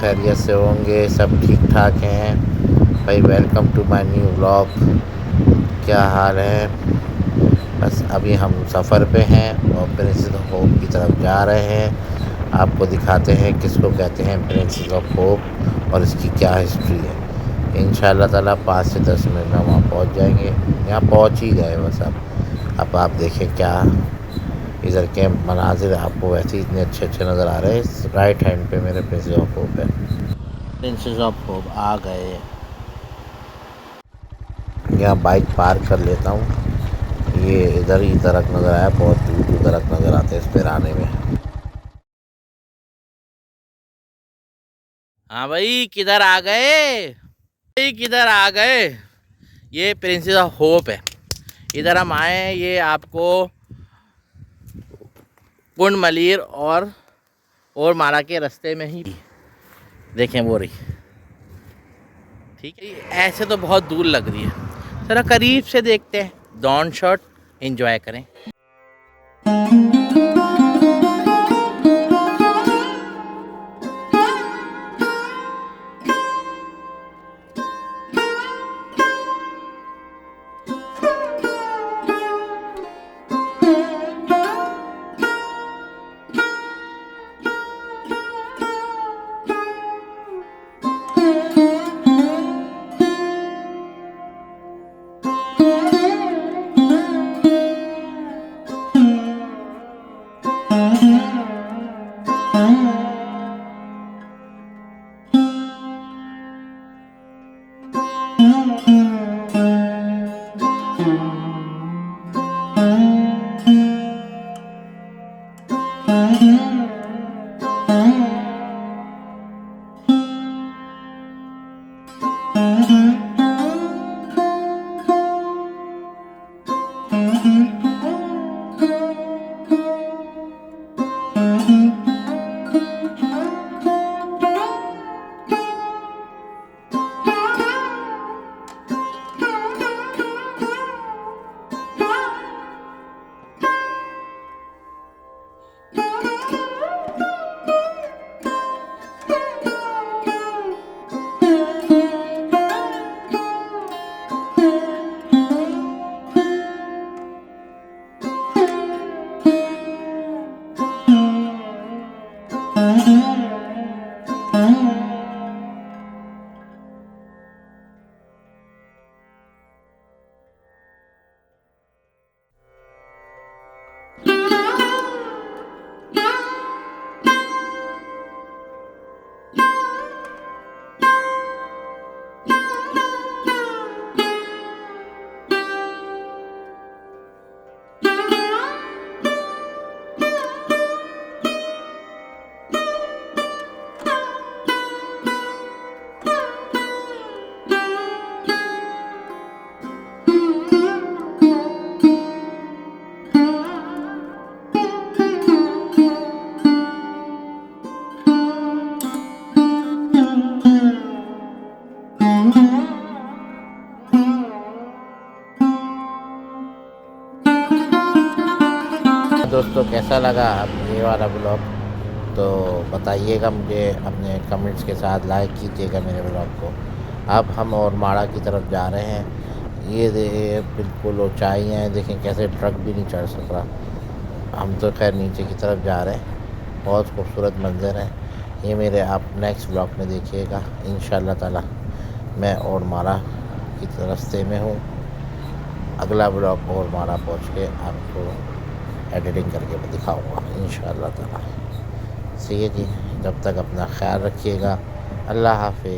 खैरियत से होंगे, सब ठीक ठाक हैं भाई। Welcome to my new vlog. क्या हाल है? बस अभी हम सफ़र पे हैं और प्रिंसेस ऑफ होप की तरफ जा रहे हैं। आपको दिखाते हैं किसको कहते हैं प्रिंसेस ऑफ होप और इसकी क्या हिस्ट्री है। इंशाअल्लाह ताला 5 से 10 मिनट में वहाँ पहुँच जाएंगे। यहाँ पहुँच ही गए बस। अब आप देखें क्या इधर के मनाजिर आपको वैसे ही इतने अच्छे नज़र आ रहे हैं। राइट हैंड पे मेरे प्रिंसेस ऑफ होप है। प्रिंसेस ऑफ होप आ गए। यहाँ बाइक पार्क कर लेता हूँ। ये इधर ही दरख्त नज़र आया, बहुत दूर दूर दरख्त नज़र आते हैं इस पर आने में। हाँ भाई, किधर आ गए? भाई किधर आ गए? ये प्रिंसेस ऑफ होप है। इधर हम आए। ये आपको कुंड मलीर और मारा के रास्ते में ही देखें, वो रही। ठीक है, ऐसे तो बहुत दूर लग रही है, जरा करीब से देखते हैं। डॉन शॉट एंजॉय करें। दोस्तों, कैसा लगा अब ये वाला ब्लॉग? तो बताइएगा मुझे अपने कमेंट्स के साथ। लाइक कीजिएगा मेरे ब्लॉग को। अब हम और माड़ा की तरफ जा रहे हैं। ये बिल्कुल ऊंचाई है, देखें कैसे ट्रक भी नहीं चढ़ सक रहा। हम तो खैर नीचे की तरफ जा रहे हैं। बहुत खूबसूरत मंजर है ये मेरे। आप नेक्स्ट ब्लॉग में देखिएगा इंशाअल्लाह ताला। मैं और माड़ा की रास्ते में हूँ। अगला ब्लॉग और माड़ा पहुँच के आपको एडिटिंग करके मैं दिखाऊँगा इंशाअल्लाह ताला। सही है जी, जब तक अपना ख्याल रखिएगा। अल्लाह हाफ़िज़।